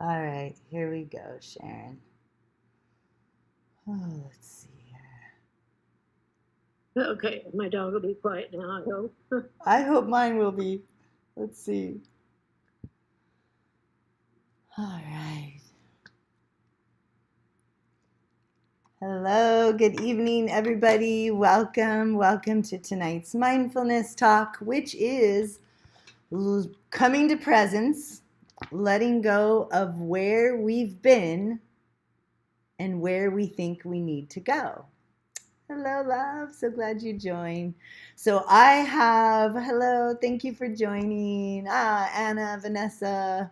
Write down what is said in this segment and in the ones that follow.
All right, here we go, Sharon. Oh, let's see here. Okay, my dog will be quiet now, I hope. I hope mine will be. Let's see. All right. Hello, good evening, everybody. Welcome to tonight's mindfulness talk, which is coming to presence, letting go of where we've been and where we think we need to go. Hello, love. So glad you joined. Hello, thank you for joining. Anna, Vanessa.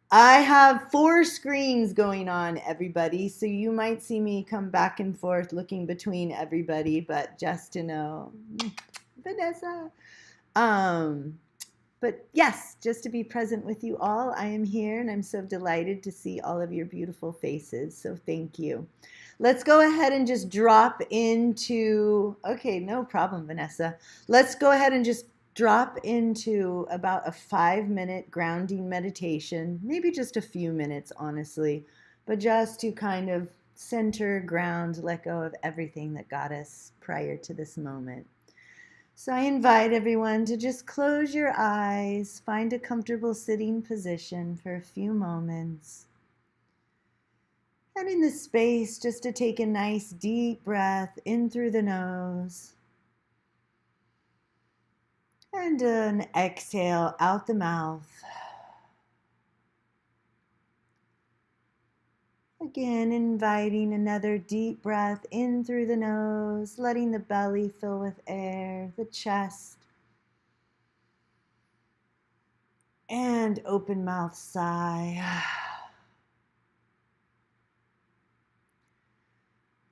I have 4 screens going on, everybody. So you might see me come back and forth looking between everybody, but just to know, Vanessa. Um, but yes, just to be present with you all, I am here and I'm so delighted to see all of your beautiful faces. So thank you. Let's go ahead and just drop into, okay, no problem, Vanessa. Let's go ahead and just drop into about a 5-minute grounding meditation, maybe just a few minutes, honestly, but just to kind of center, ground, let go of everything that got us prior to this moment. So I invite everyone to just close your eyes, find a comfortable sitting position for a few moments. And in this space, just to take a nice deep breath in through the nose and an exhale out the mouth. Again, inviting another deep breath in through the nose, letting the belly fill with air, the chest, and open mouth sigh.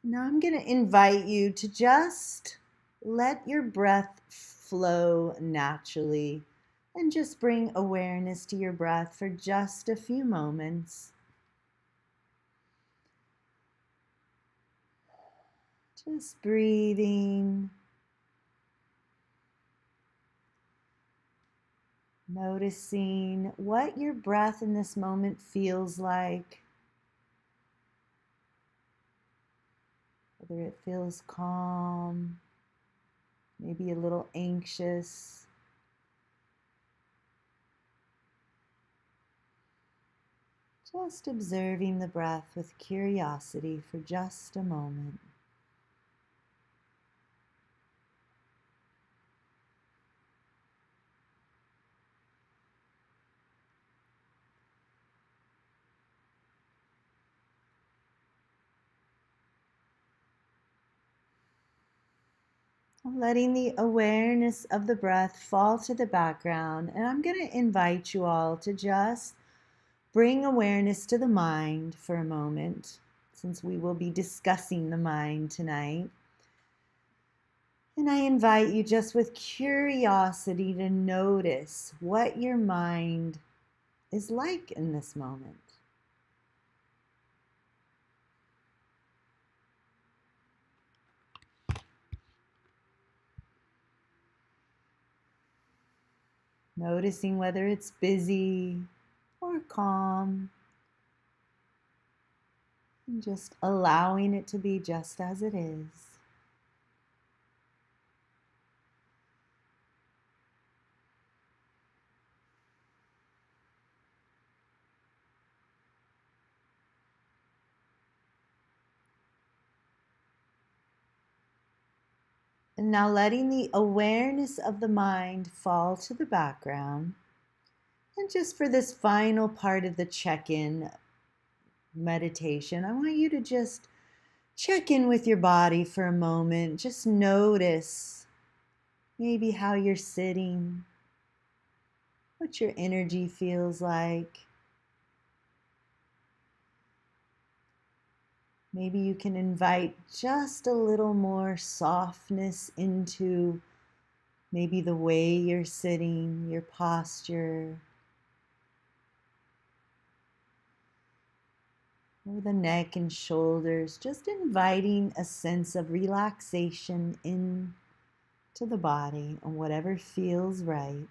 Now I'm going to invite you to just let your breath flow naturally and just bring awareness to your breath for just a few moments. Just breathing, noticing what your breath in this moment feels like. Whether it feels calm, maybe a little anxious. Just observing the breath with curiosity for just a moment. Letting the awareness of the breath fall to the background. And I'm going to invite you all to just bring awareness to the mind for a moment, since we will be discussing the mind tonight. And I invite you just with curiosity to notice what your mind is like in this moment. Noticing whether it's busy or calm, and just allowing it to be just as it is. And now letting the awareness of the mind fall to the background. And just for this final part of the check-in meditation, I want you to just check in with your body for a moment. Just notice maybe how you're sitting, what your energy feels like. Maybe you can invite just a little more softness into maybe the way you're sitting, your posture, or the neck and shoulders, just inviting a sense of relaxation into the body and whatever feels right.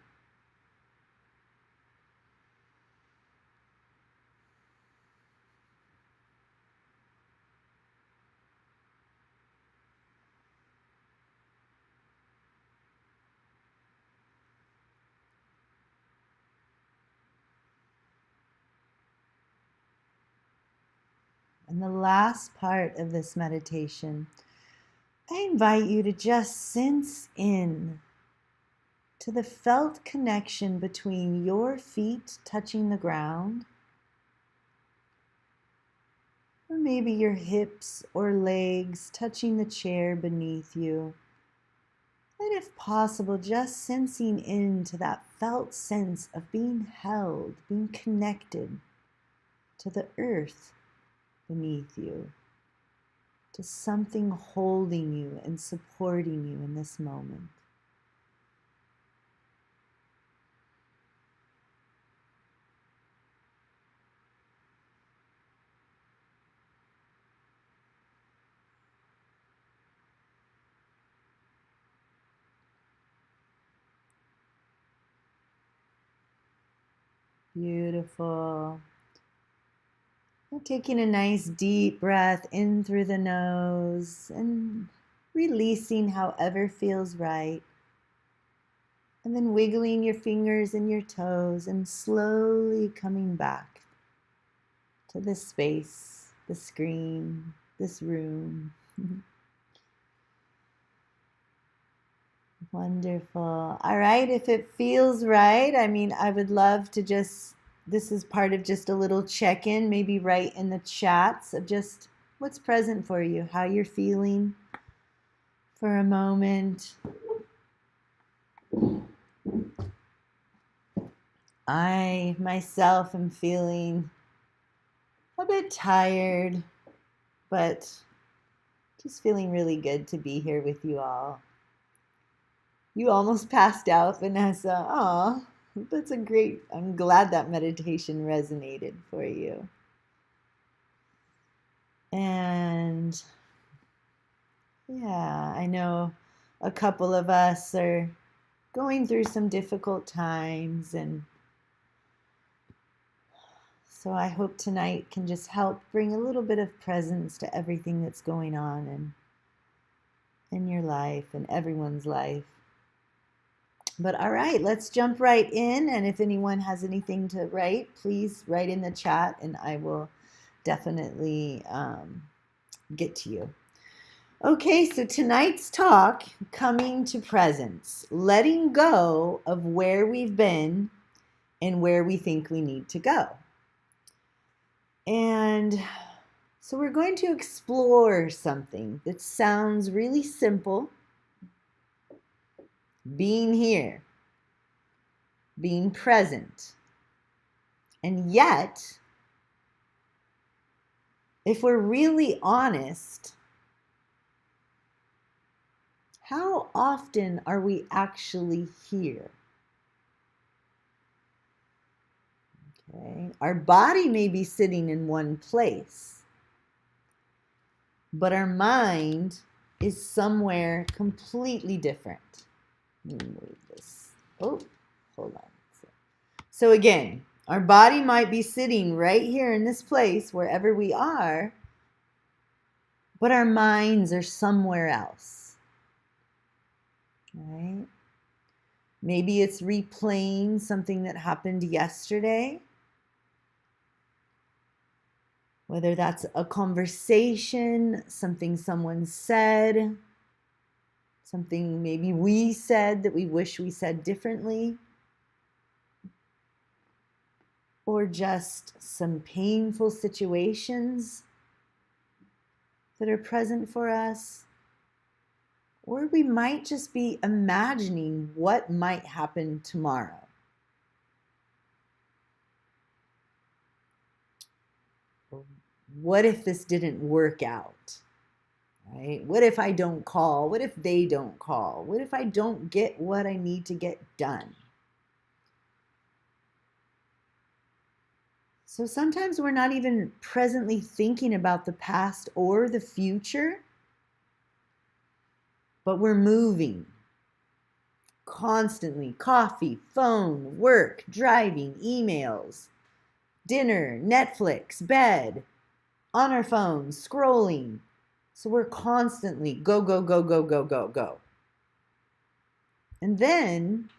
In the last part of this meditation, I invite you to just sense in to the felt connection between your feet touching the ground, or maybe your hips or legs touching the chair beneath you. And if possible, just sensing into that felt sense of being held, being connected to the earth beneath you, to something holding you and supporting you in this moment. Beautiful. And taking a nice deep breath in through the nose and releasing however feels right. And then wiggling your fingers and your toes and slowly coming back to this space, the screen, this room. Wonderful. All right, if it feels right, I would love to this is part of just a little check-in, maybe write in the chats of just what's present for you, how you're feeling for a moment. I myself am feeling a bit tired, but just feeling really good to be here with you all. You almost passed out, Vanessa. Aw, I'm glad that meditation resonated for you. And yeah, I know a couple of us are going through some difficult times, and so I hope tonight can just help bring a little bit of presence to everything that's going on in your life and everyone's life. But all right, let's jump right in. And if anyone has anything to write, please write in the chat and I will definitely get to you. Okay, so tonight's talk, coming to presence, letting go of where we've been and where we think we need to go. And so we're going to explore something that sounds really simple. Being here, being present. And yet, if we're really honest, how often are we actually here? Okay. Our body may be sitting in one place, but our mind is somewhere completely different. Let me move this. Oh, hold on. So again, our body might be sitting right here in this place, wherever we are, but our minds are somewhere else. Right? Maybe it's replaying something that happened yesterday. Whether that's a conversation, something someone said, something maybe we said that we wish we said differently, or just some painful situations that are present for us. Or we might just be imagining what might happen tomorrow. What if this didn't work out? Right? What if I don't call? What if they don't call? What if I don't get what I need to get done? So sometimes we're not even presently thinking about the past or the future, but we're moving constantly. Coffee, phone, work, driving, emails, dinner, Netflix, bed, on our phones, scrolling. So we're constantly go, go, go, go, go, go, go. And then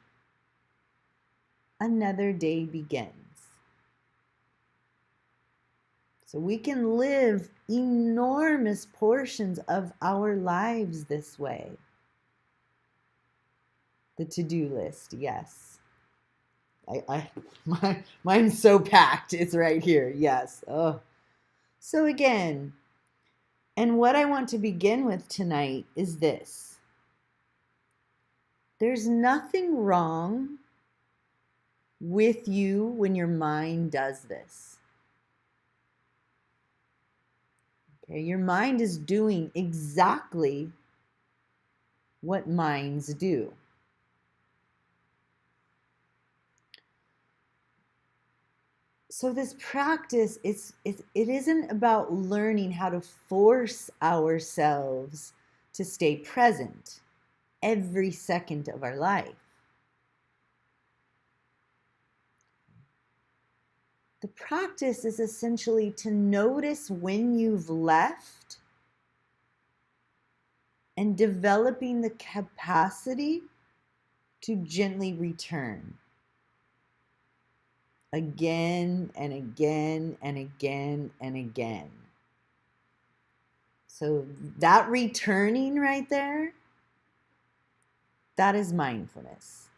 another day begins. So we can live enormous portions of our lives this way. The to-do list, yes. Mine's so packed. It's right here. Yes. Oh. So again, and what I want to begin with tonight is this. There's nothing wrong with you when your mind does this. Okay, your mind is doing exactly what minds do. So this practice, it isn't about learning how to force ourselves to stay present every second of our life. The practice is essentially to notice when you've left and developing the capacity to gently return again and again and again and again. So that returning right there, that is mindfulness.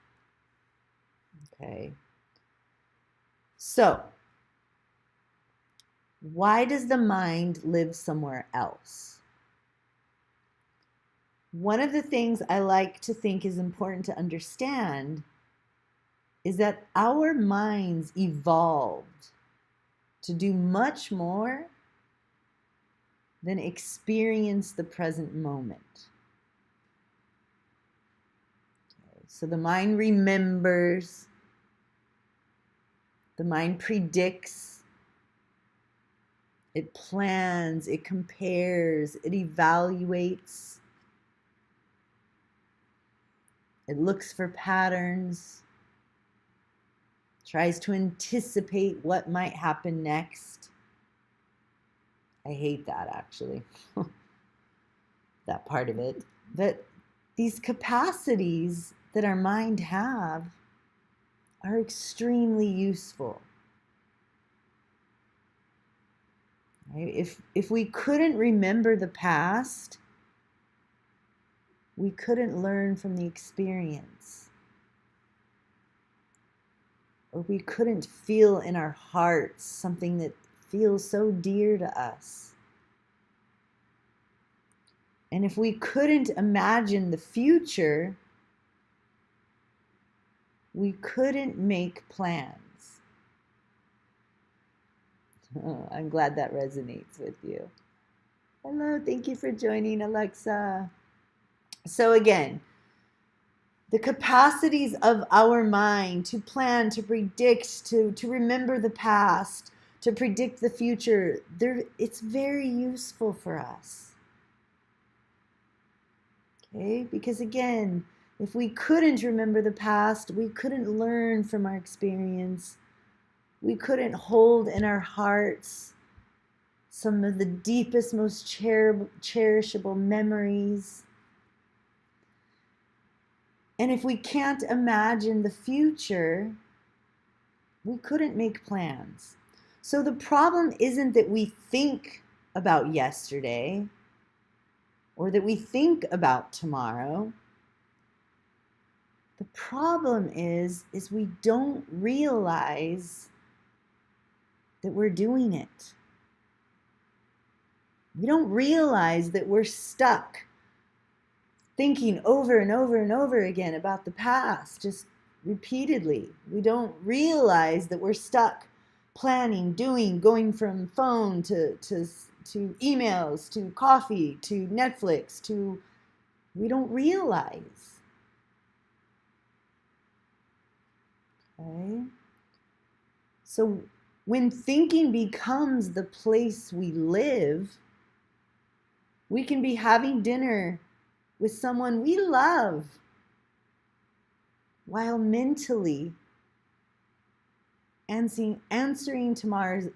Okay. So, why does the mind live somewhere else? One of the things I like to think is important to understand is that our minds evolved to do much more than experience the present moment. Okay, so the mind remembers, the mind predicts, it plans, it compares, it evaluates, it looks for patterns, tries to anticipate what might happen next. I hate that, actually, that part of it. But these capacities that our mind have are extremely useful. Right? If we couldn't remember the past, we couldn't learn from the experience. Or we couldn't feel in our hearts something that feels so dear to us. And if we couldn't imagine the future, we couldn't make plans. Oh, I'm glad that resonates with you. Hello, thank you for joining, Alexa. So again, the capacities of our mind to plan, to predict, to remember the past, to predict the future, it's very useful for us. Okay, because again, if we couldn't remember the past, we couldn't learn from our experience. We couldn't hold in our hearts some of the deepest, most cherishable memories. And if we can't imagine the future, we couldn't make plans. So the problem isn't that we think about yesterday or that we think about tomorrow. The problem is we don't realize that we're doing it. We don't realize that we're stuck thinking over and over and over again about the past, just repeatedly. We don't realize that we're stuck planning, doing, going from phone to emails, to coffee, to Netflix, we don't realize. Okay? So when thinking becomes the place we live, we can be having dinner with someone we love while mentally answering tomorrow's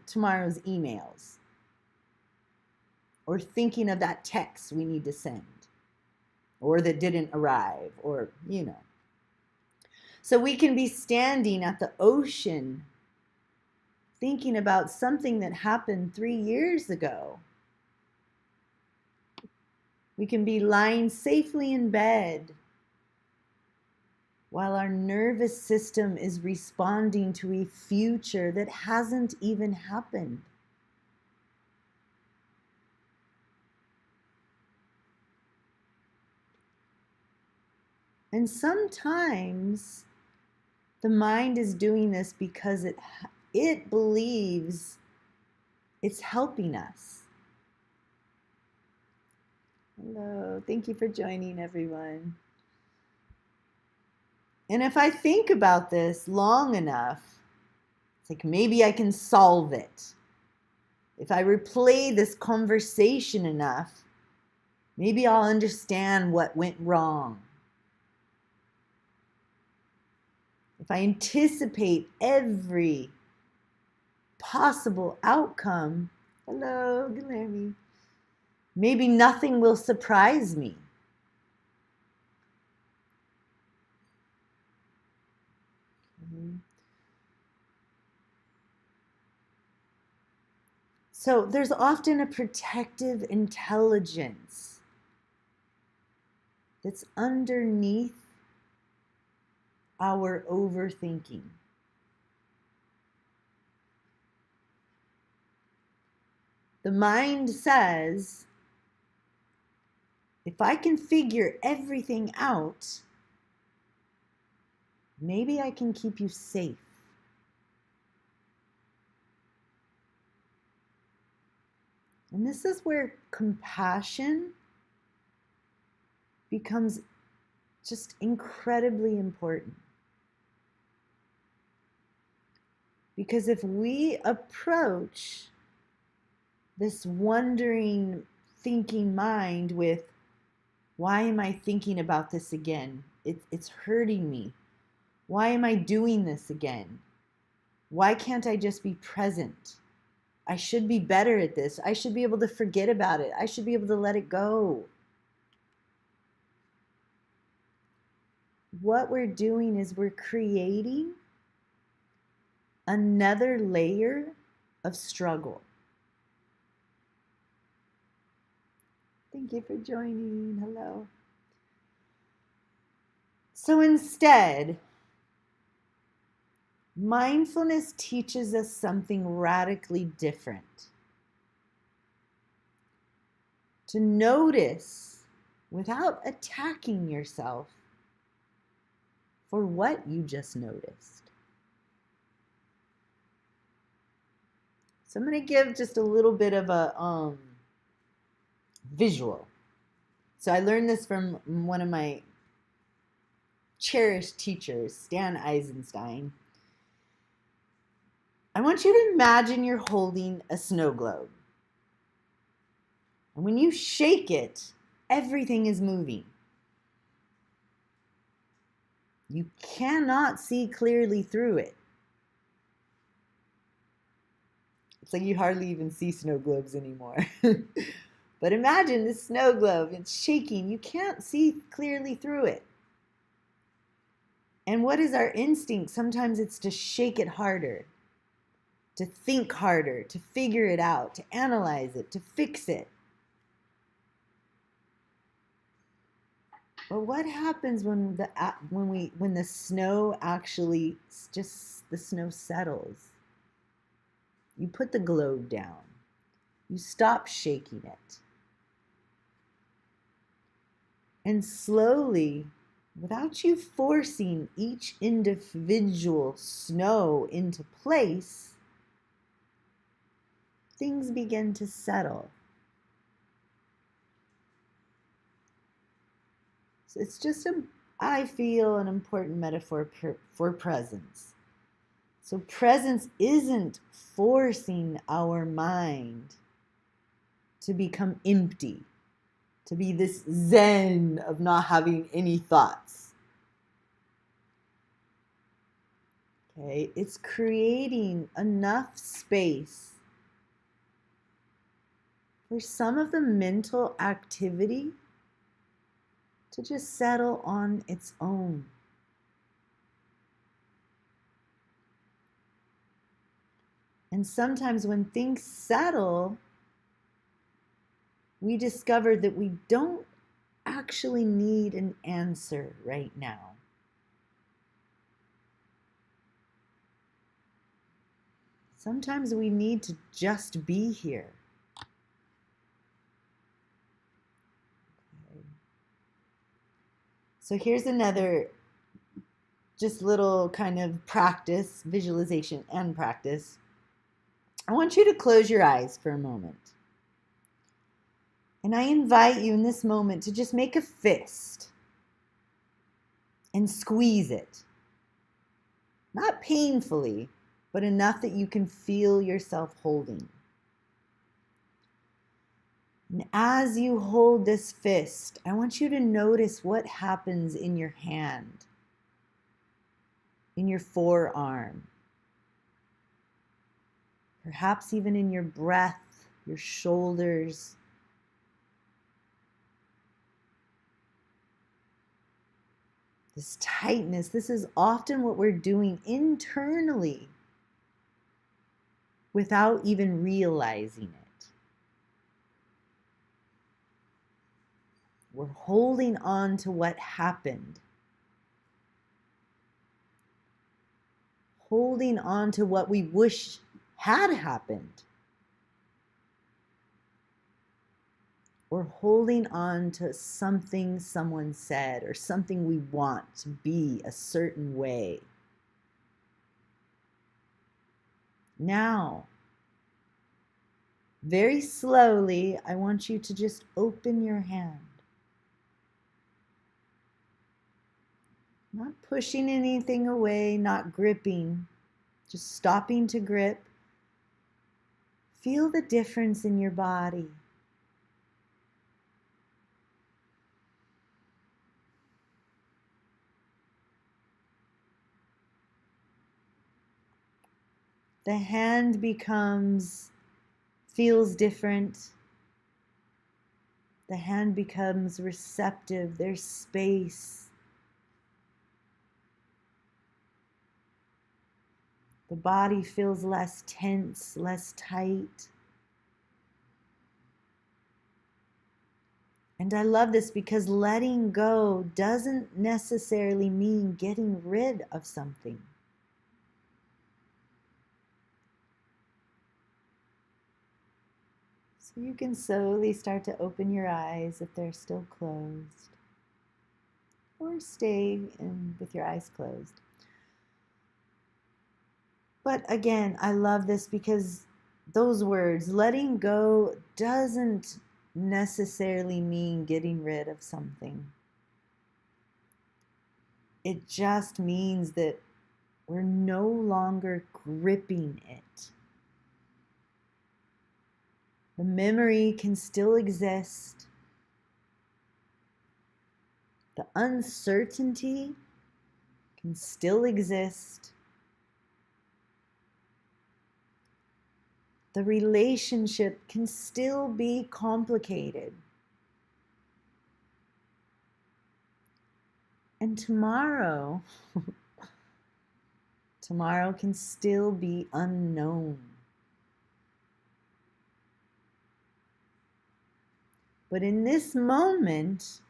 emails or thinking of that text we need to send or that didn't arrive or. So we can be standing at the ocean thinking about something that happened 3 years ago. We can be lying safely in bed while our nervous system is responding to a future that hasn't even happened. And sometimes the mind is doing this because it believes it's helping us. Hello, thank you for joining, everyone. And if I think about this long enough, it's like maybe I can solve it. If I replay this conversation enough, maybe I'll understand what went wrong. If I anticipate every possible outcome, hello, Guilherme, maybe nothing will surprise me. So there's often a protective intelligence that's underneath our overthinking. The mind says, if I can figure everything out, maybe I can keep you safe. And this is where compassion becomes just incredibly important. Because if we approach this wondering, thinking mind with, why am I thinking about this again? It's hurting me. Why am I doing this again? Why can't I just be present? I should be better at this. I should be able to forget about it. I should be able to let it go. What we're doing is we're creating another layer of struggle. Thank you for joining. Hello. So instead, mindfulness teaches us something radically different. To notice without attacking yourself for what you just noticed. So I'm going to give just a little bit of a visual. So I learned this from one of my cherished teachers, Stan Eisenstein. I want you to imagine you're holding a snow globe. And when you shake it, everything is moving. You cannot see clearly through it. It's like you hardly even see snow globes anymore. But imagine this snow globe, it's shaking. You can't see clearly through it. And what is our instinct? Sometimes it's to shake it harder, to think harder, to figure it out, to analyze it, to fix it. But what happens when the snow actually just the snow settles? You put the globe down. You stop shaking it. And slowly, without you forcing each individual snow into place, things begin to settle. So it's just, I feel, an important metaphor for presence. So presence isn't forcing our mind to become empty, to be this zen of not having any thoughts. Okay, it's creating enough space for some of the mental activity to just settle on its own. And sometimes when things settle, we discover that we don't actually need an answer right now. Sometimes we need to just be here. Okay. So here's another just little kind of practice, visualization and practice. I want you to close your eyes for a moment. And I invite you in this moment to just make a fist and squeeze it. Not painfully, but enough that you can feel yourself holding. And as you hold this fist, I want you to notice what happens in your hand, in your forearm, perhaps even in your breath, your shoulders. This tightness, this is often what we're doing internally without even realizing it. We're holding on to what happened, holding on to what we wish had happened, or holding on to something someone said or something we want to be a certain way. Now, very slowly, I want you to just open your hand. Not pushing anything away, not gripping, just stopping to grip. Feel the difference in your body. The hand feels different. The hand becomes receptive. There's space. The body feels less tense, less tight. And I love this because letting go doesn't necessarily mean getting rid of something. So you can slowly start to open your eyes if they're still closed, or stay with your eyes closed. But again, I love this because those words, letting go, doesn't necessarily mean getting rid of something. It just means that we're no longer gripping it. The memory can still exist. The uncertainty can still exist. The relationship can still be complicated. And tomorrow can still be unknown. But in this moment,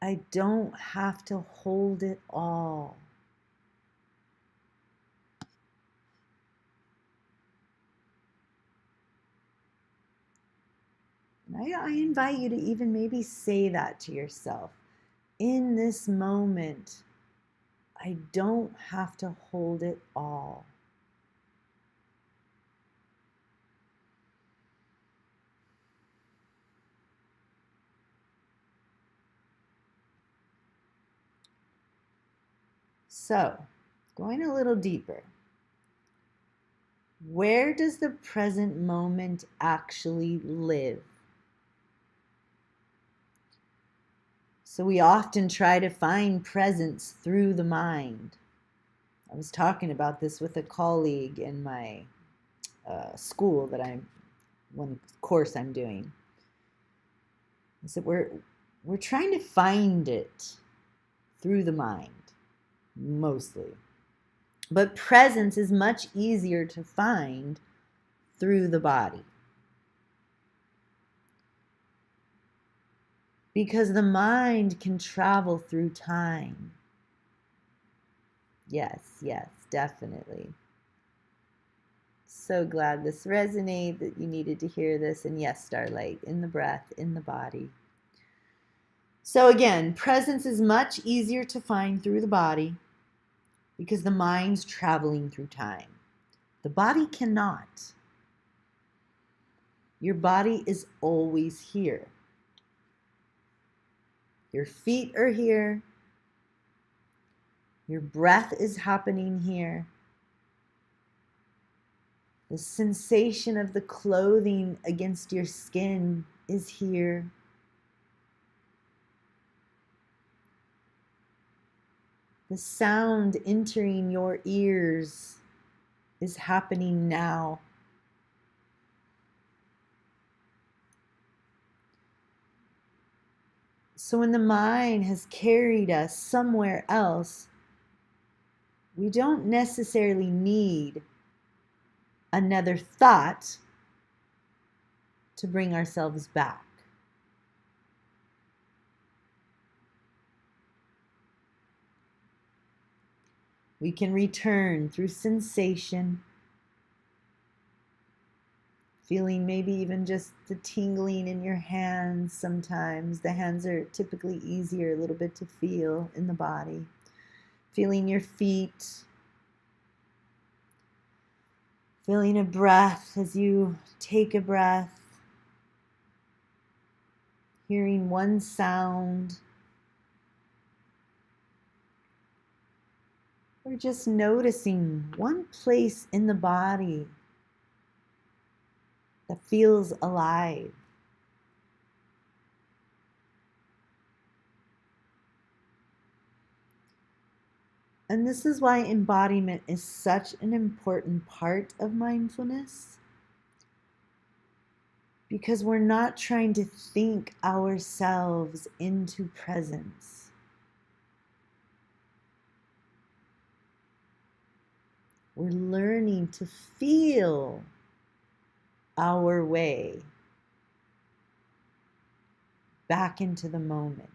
I don't have to hold it all. And I invite you to even maybe say that to yourself. In this moment, I don't have to hold it all. So, going a little deeper, where does the present moment actually live? So we often try to find presence through the mind. I was talking about this with a colleague in my school one course I'm doing. I said we're trying to find it through the mind, mostly. But presence is much easier to find through the body. Because the mind can travel through time. Yes, definitely. So glad this resonated, that you needed to hear this. And yes, Starlight, in the breath, in the body. So again, presence is much easier to find through the body because the mind's traveling through time. The body cannot. Your body is always here. Your feet are here. Your breath is happening here. The sensation of the clothing against your skin is here. The sound entering your ears is happening now. So when the mind has carried us somewhere else, we don't necessarily need another thought to bring ourselves back. We can return through sensation, feeling maybe even just the tingling in your hands sometimes. The hands are typically easier a little bit to feel in the body. Feeling your feet, feeling a breath as you take a breath, hearing one sound, or just noticing one place in the body that feels alive. And this is why embodiment is such an important part of mindfulness, because we're not trying to think ourselves into presence. We're learning to feel our way back into the moment.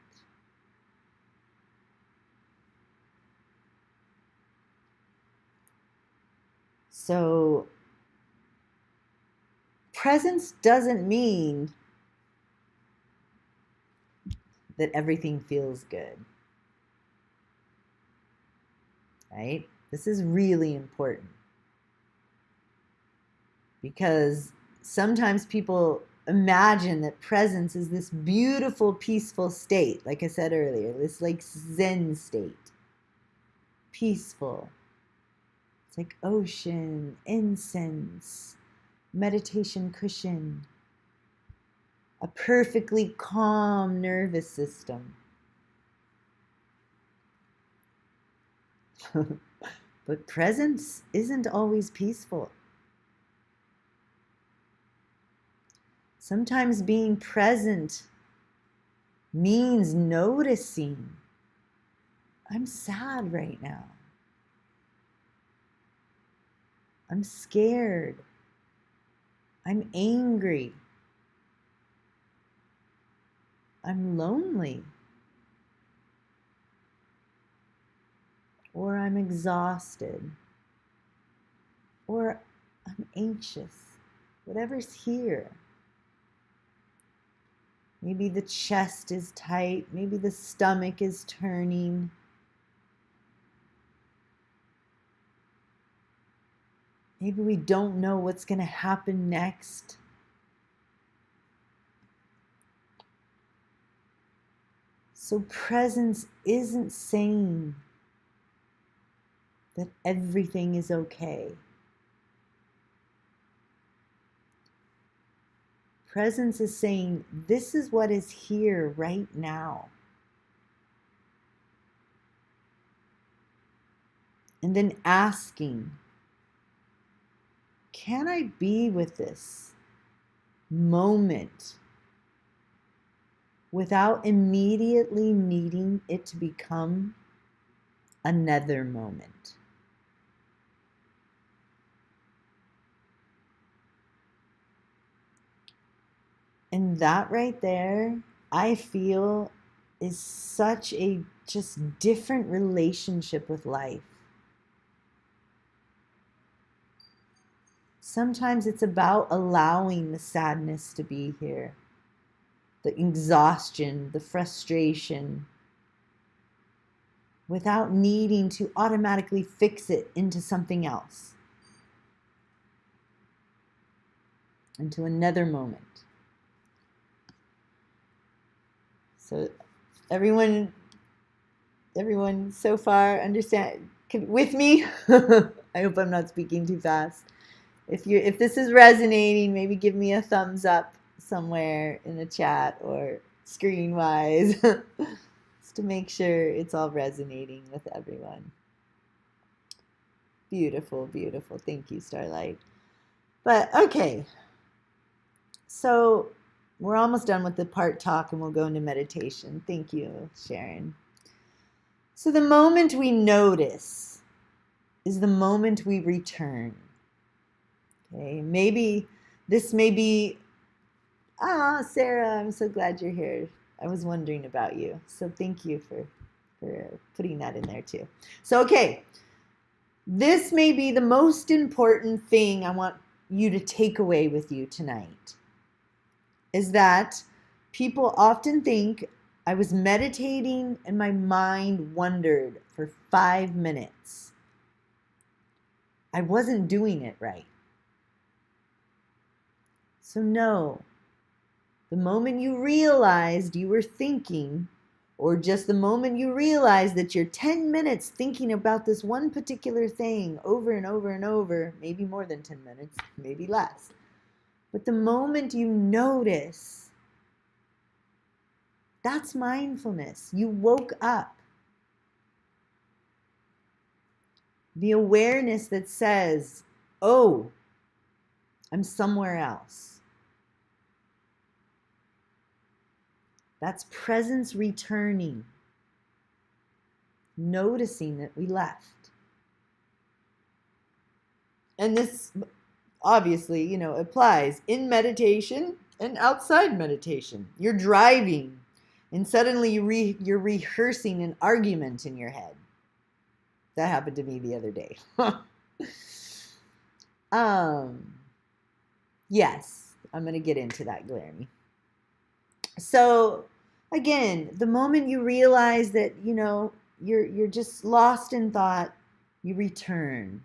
So, presence doesn't mean that everything feels good, right? This is really important because sometimes people imagine that presence is this beautiful, peaceful state, like I said earlier, this like Zen state, peaceful. It's like ocean, incense, meditation cushion, a perfectly calm nervous system. But presence isn't always peaceful. Sometimes being present means noticing, I'm sad right now. I'm scared. I'm angry. I'm lonely. Or I'm exhausted. Or I'm anxious. Whatever's here. Maybe the chest is tight. Maybe the stomach is turning. Maybe we don't know what's going to happen next. So presence isn't saying that everything is okay. Presence is saying, this is what is here right now. And then asking, can I be with this moment without immediately needing it to become another moment? And that right there, I feel, is such a just different relationship with life. Sometimes it's about allowing the sadness to be here, the exhaustion, the frustration, without needing to automatically fix it into something else, into another moment. So everyone so far understand with me? I hope I'm not speaking too fast. If this is resonating, maybe give me a thumbs up somewhere in the chat or screen wise just to make sure it's all resonating with everyone. Beautiful, beautiful. Thank you, Starlight. But okay, so we're almost done with the part talk and we'll go into meditation. Thank you, Sharon. So the moment we notice is the moment we return. Okay, maybe this may be, Sarah, I'm so glad you're here. I was wondering about you. So thank you for putting that in there too. So, okay, this may be the most important thing I want you to take away with you tonight, is that people often think I was meditating and my mind wandered for 5 minutes. I wasn't doing it right. So no, the moment you realized you were thinking, or just the moment you realize that you're 10 minutes thinking about this one particular thing over and over and over, maybe more than 10 minutes, maybe less. But the moment you notice, that's mindfulness. You woke up. The awareness that says, oh, I'm somewhere else. That's presence returning, noticing that we left. And this obviously, applies in meditation and outside meditation. You're driving and suddenly you're rehearsing an argument in your head. That happened to me the other day. Yes, I'm going to get into that, Glarmy. So again, the moment you realize that, you're just lost in thought, you return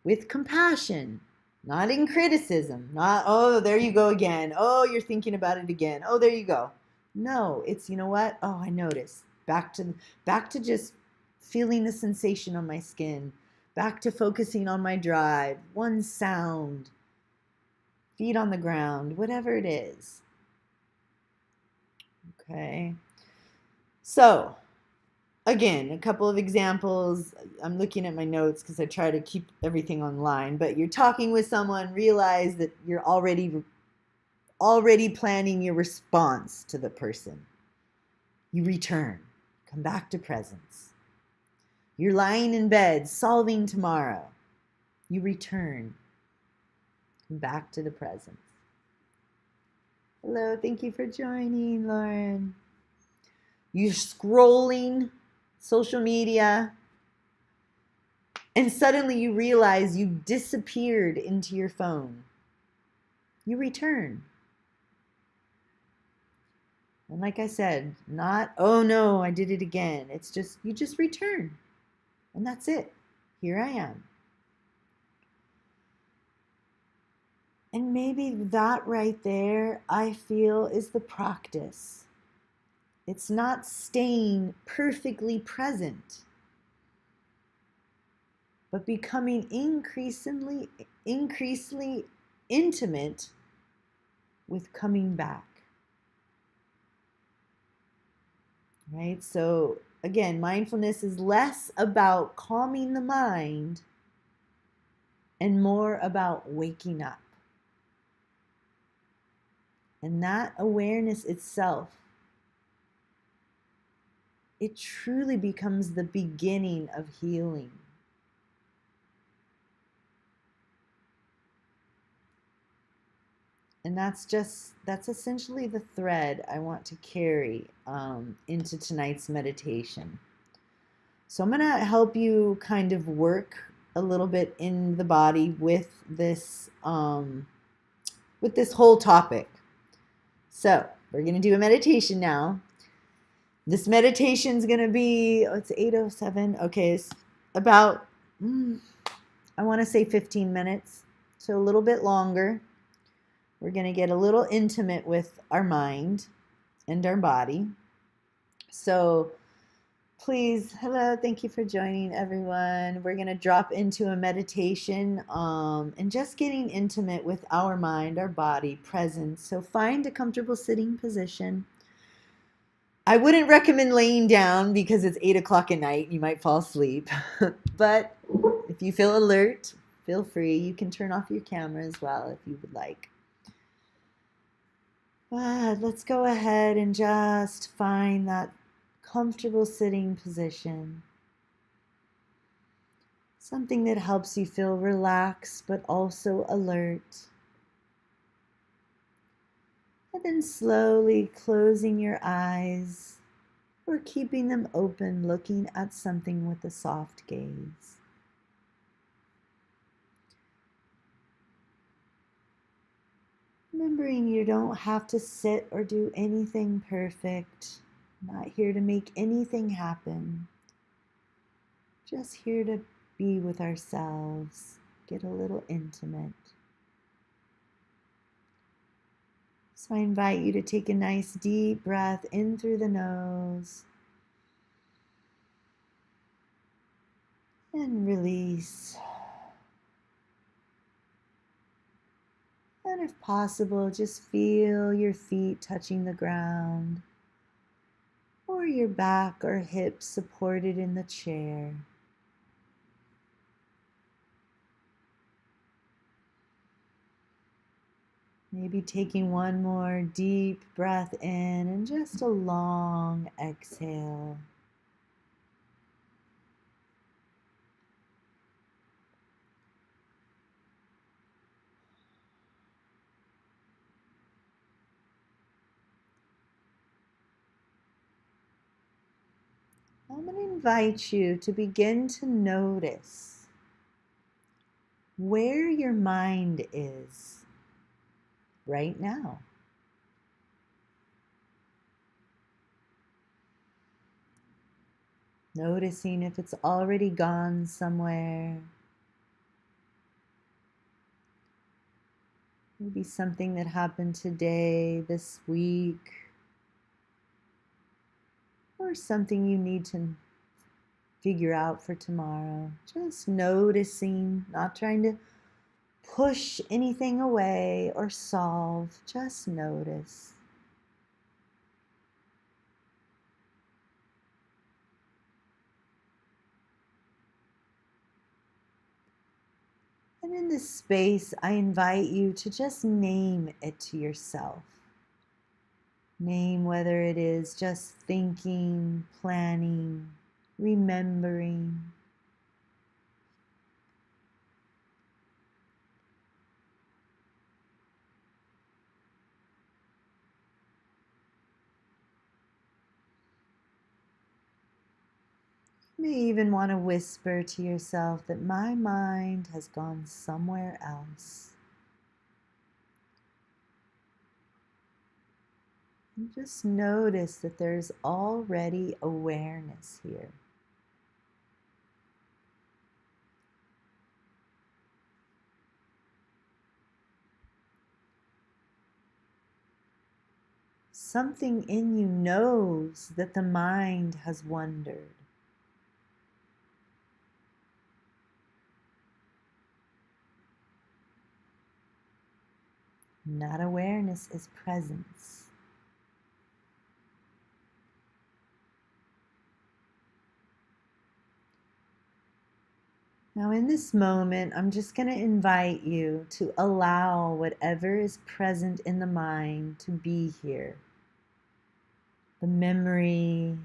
with compassion, not in criticism, not, oh, there you go again. Oh, you're thinking about it again. Oh, there you go. No, it's, you know what? Oh, I noticed. Back to just feeling the sensation on my skin. Back to focusing on my drive. One sound. Feet on the ground, whatever it is. Okay. So, again, a couple of examples. I'm looking at my notes because I try to keep everything online. But you're talking with someone, realize that you're already planning your response to the person. You return, come back to presence. You're lying in bed, solving tomorrow. You return, come back to the presence. Hello, thank you for joining, Lauren. You're scrolling social media, and suddenly you realize you disappeared into your phone. You return. And like I said, not, oh no, I did it again. It's just, you just return. And that's it. Here I am. And maybe that right there, I feel, is the practice. It's not staying perfectly present, but becoming increasingly intimate with coming back. Right? So again, mindfulness is less about calming the mind and more about waking up. And that awareness itself, it truly becomes the beginning of healing. And that's essentially the thread I want to carry into tonight's meditation. So I'm going to help you kind of work a little bit in the body with this whole topic. So we're going to do a meditation now. This meditation is going to be, it's 8:07. Okay, it's about, I want to say 15 minutes, so a little bit longer. We're going to get a little intimate with our mind and our body. So please, hello, thank you for joining, everyone. We're going to drop into a meditation and just getting intimate with our mind, our body, presence. So find a comfortable sitting position. I wouldn't recommend laying down because it's 8 o'clock at night. You might fall asleep. But if you feel alert, feel free. You can turn off your camera as well if you would like. But let's go ahead and just find that comfortable sitting position. Something that helps you feel relaxed but also alert. And then slowly closing your eyes or keeping them open, looking at something with a soft gaze. Remembering you don't have to sit or do anything perfect. Not here to make anything happen. Just here to be with ourselves, get a little intimate. So I invite you to take a nice deep breath in through the nose and release. And if possible, just feel your feet touching the ground or your back or hips supported in the chair. Maybe taking one more deep breath in and just a long exhale. I'm going to invite you to begin to notice where your mind is right now. Noticing if it's already gone somewhere. Maybe something that happened today, this week, or something you need to figure out for tomorrow. Just noticing, not trying to push anything away or solve, just notice. And in this space, I invite you to just name it to yourself. Name whether it is just thinking, planning, remembering. You may even want to whisper to yourself that my mind has gone somewhere else. And just notice that there's already awareness here. Something in you knows that the mind has wandered. And that awareness is presence. Now in this moment, I'm just going to invite you to allow whatever is present in the mind to be here. The memory,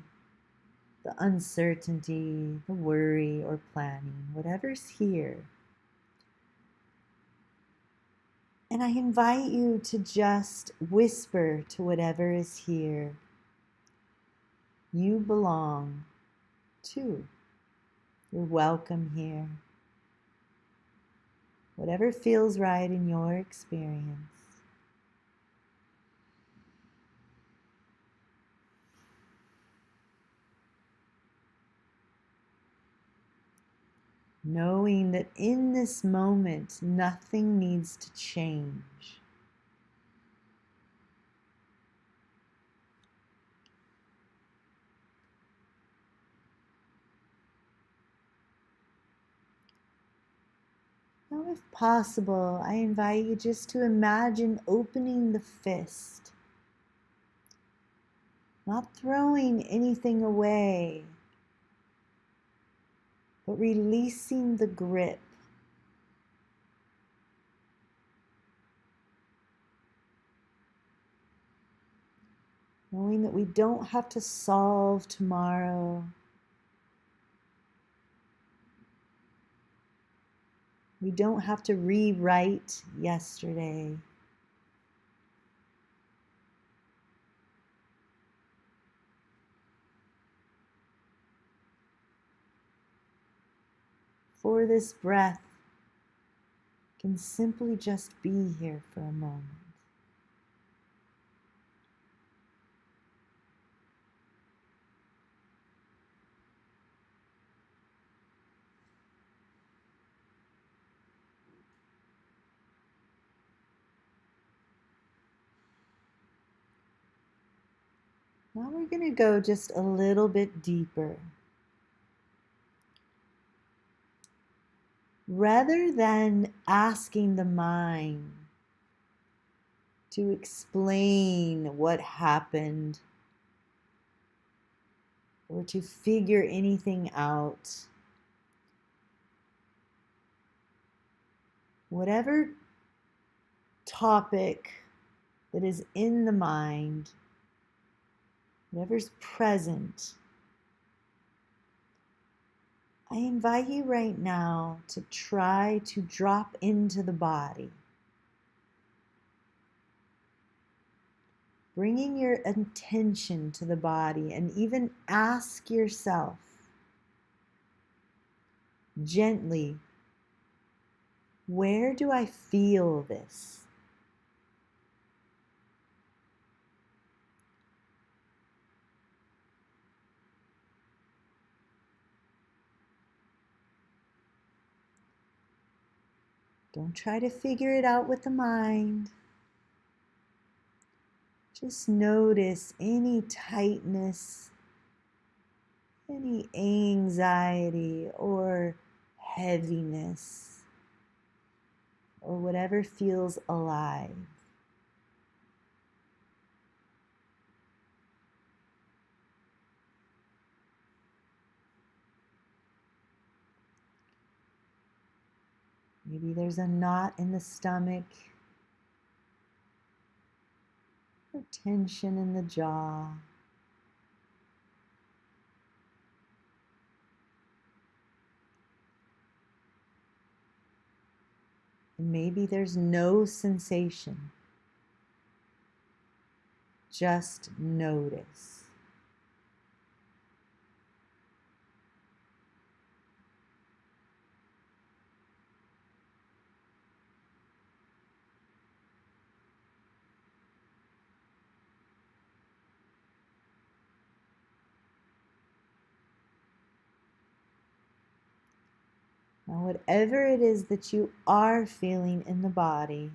the uncertainty, the worry or planning, whatever's here. And I invite you to just whisper to whatever is here. You belong too. You're welcome here. Whatever feels right in your experience. Knowing that in this moment, nothing needs to change. Now, if possible, I invite you just to imagine opening the fist, not throwing anything away, but releasing the grip. Knowing that we don't have to solve tomorrow. We don't have to rewrite yesterday. For this breath can simply just be here for a moment. Now we're going to go just a little bit deeper. Rather than asking the mind to explain what happened or to figure anything out, whatever topic that is in the mind, whatever's present, I invite you right now to try to drop into the body, bringing your attention to the body, and even ask yourself gently, where do I feel this? Don't try to figure it out with the mind. Just notice any tightness, any anxiety or heaviness, or whatever feels alive. Maybe there's a knot in the stomach, or tension in the jaw. And maybe there's no sensation. Just notice. Now, whatever it is that you are feeling in the body,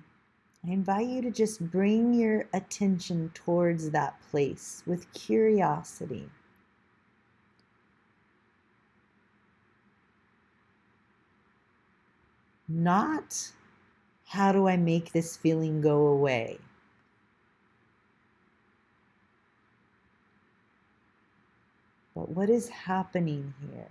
I invite you to just bring your attention towards that place with curiosity. Not, how do I make this feeling go away? But what is happening here?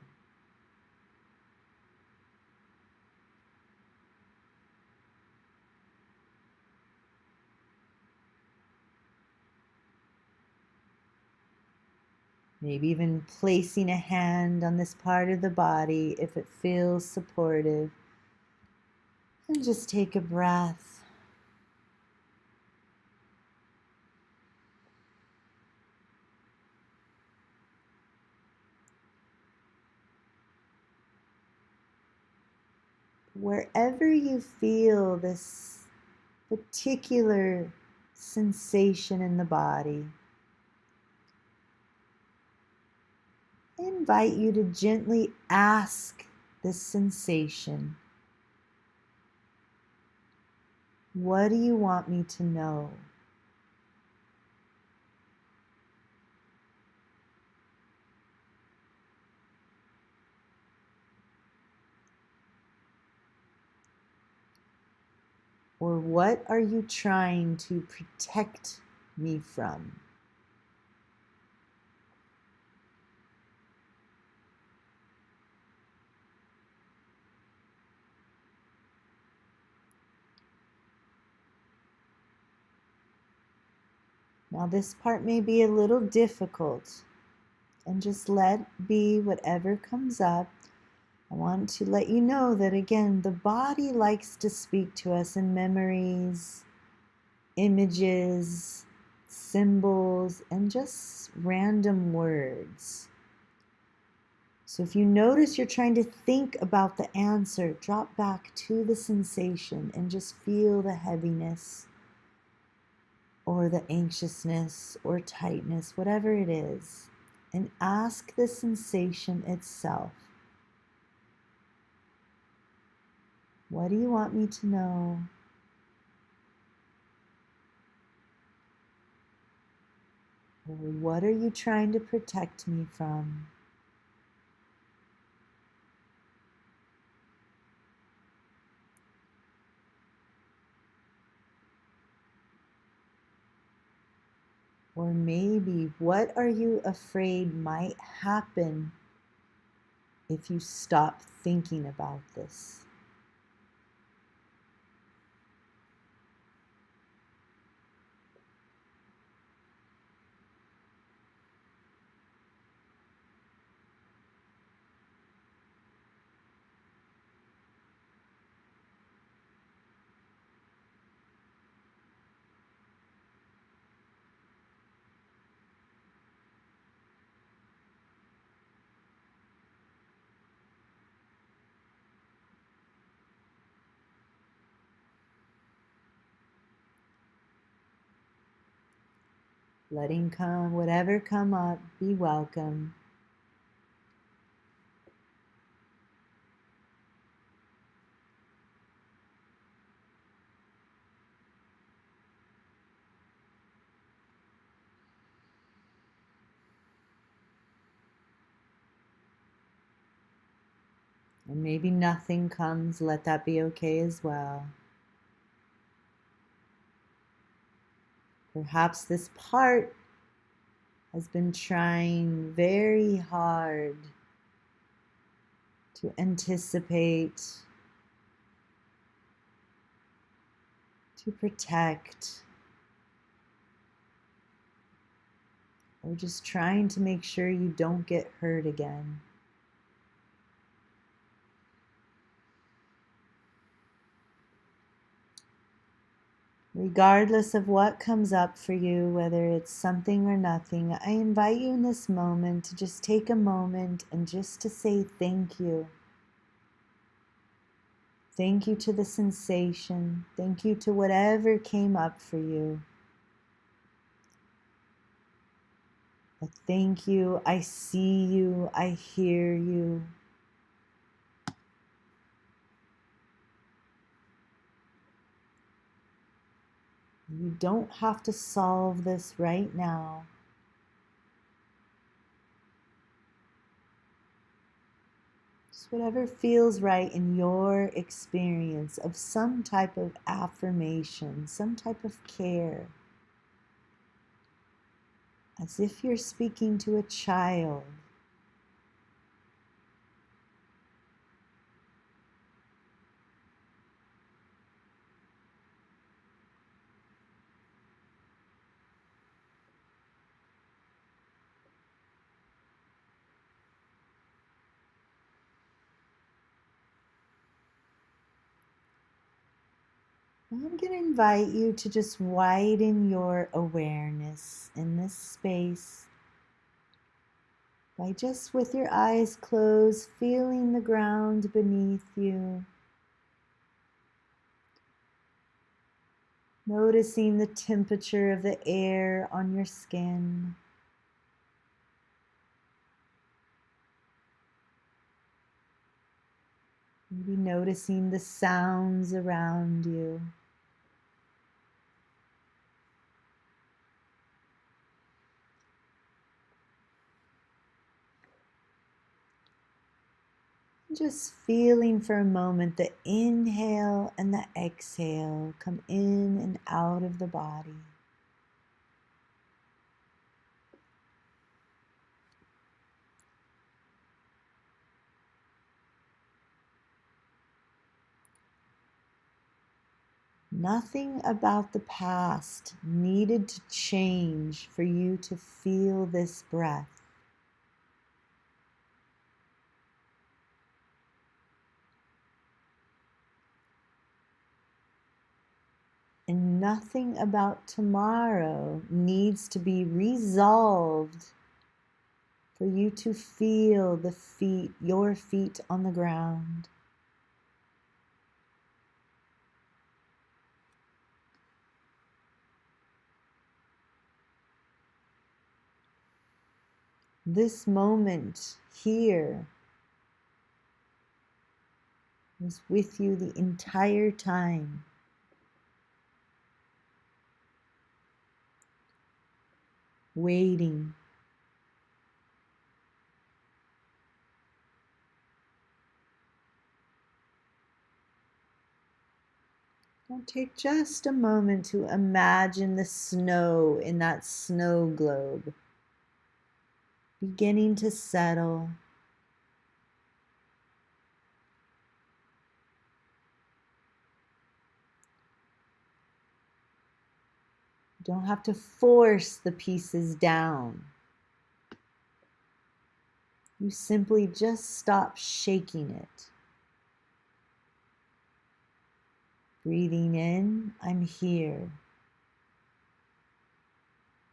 Maybe even placing a hand on this part of the body if it feels supportive. And just take a breath. wherever you feel this particular sensation in the body, I invite you to gently ask this sensation, what do you want me to know? Or what are you trying to protect me from? Now, this part may be a little difficult, and just let be whatever comes up. I want to let you know that again, the body likes to speak to us in memories, images, symbols, and just random words. So if you notice you're trying to think about the answer, drop back to the sensation and just feel the heaviness or the anxiousness or tightness, whatever it is, and ask the sensation itself, what do you want me to know? Or what are you trying to protect me from? Or maybe, what are you afraid might happen if you stop thinking about this? Letting come, whatever come up, be welcome. And maybe nothing comes, let that be okay as well. Perhaps this part has been trying very hard to anticipate, to protect, or just trying to make sure you don't get hurt again. Regardless of what comes up for you, whether it's something or nothing, I invite you in this moment to just take a moment and just to say thank you. Thank you to the sensation. Thank you to whatever came up for you. I thank you. I see you. I hear you. You don't have to solve this right now. Just whatever feels right in your experience of some type of affirmation, some type of care. As if you're speaking to a child. I'm going to invite you to just widen your awareness in this space by just with your eyes closed, feeling the ground beneath you, Noticing the temperature of the air on your skin. Maybe noticing the sounds around you. Just feeling for a moment the inhale and the exhale come in and out of the body. Nothing about the past needed to change for you to feel this breath. And nothing about tomorrow needs to be resolved for you to feel your feet on the ground. This moment here is with you the entire time. Waiting. Now take just a moment to imagine the snow in that snow globe beginning to settle. You don't have to force the pieces down. You simply just stop shaking it. Breathing in, I'm here.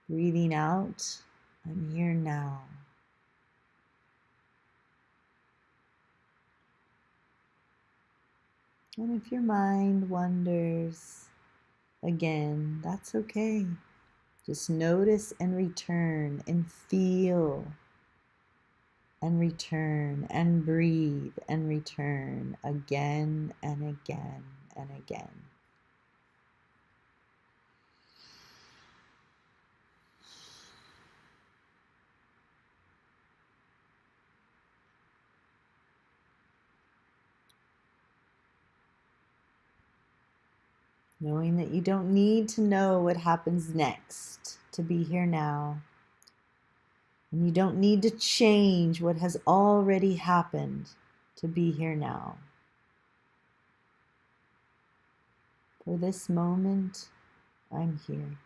Breathing out, I'm here now. And if your mind wanders again, that's okay. Just notice and return and feel and return and breathe and return again and again and again. Knowing that you don't need to know what happens next to be here now. And you don't need to change what has already happened to be here now. For this moment, I'm here.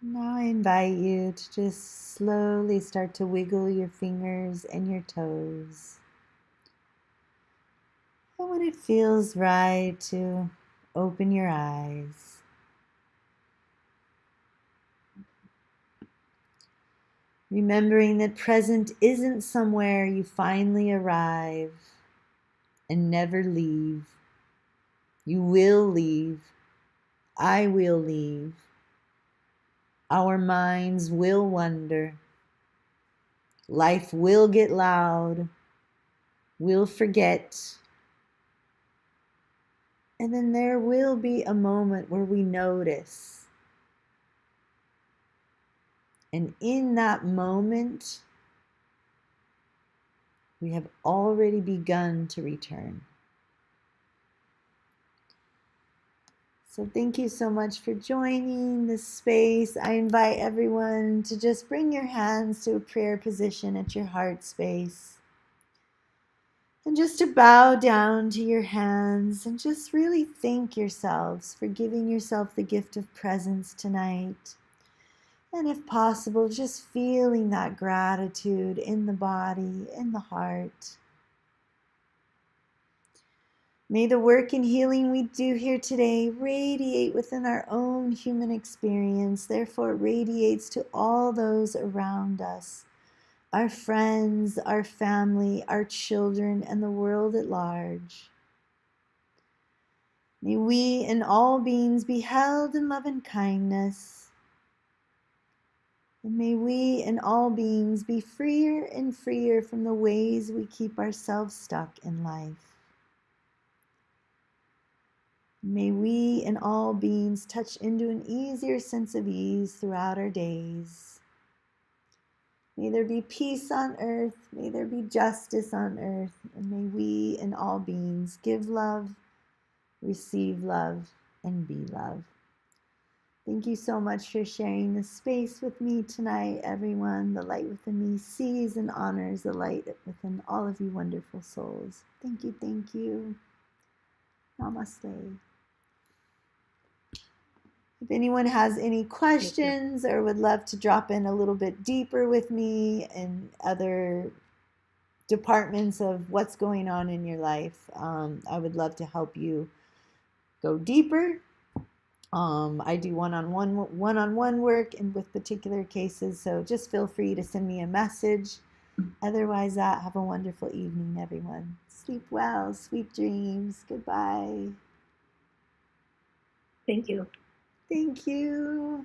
Now I invite you to just slowly start to wiggle your fingers and your toes. And when it feels right, to open your eyes. Remembering that present isn't somewhere you finally arrive and never leave. You will leave. I will leave. Our minds will wander. Life will get loud. We'll forget. And then there will be a moment where we notice. And in that moment, we have already begun to return. So thank you so much for joining this space. I invite everyone to just bring your hands to a prayer position at your heart space. And just to bow down to your hands and just really thank yourselves for giving yourself the gift of presence tonight. And if possible, just feeling that gratitude in the body, in the heart. May the work and healing we do here today radiate within our own human experience, therefore it radiates to all those around us, our friends, our family, our children, and the world at large. May we and all beings be held in love and kindness. And may we and all beings be freer and freer from the ways we keep ourselves stuck in life. May we and all beings touch into an easier sense of ease throughout our days. May there be peace on earth. May there be justice on earth. And may we and all beings give love, receive love, and be love. Thank you so much for sharing this space with me tonight, everyone. The light within me sees and honors the light within all of you wonderful souls. Thank you, thank you. Namaste. If anyone has any questions or would love to drop in a little bit deeper with me in other departments of what's going on in your life, I would love to help you go deeper. I do one-on-one work and with particular cases, so just feel free to send me a message. Otherwise, have a wonderful evening, everyone. Sleep well, sweet dreams. Goodbye. Thank you. Thank you.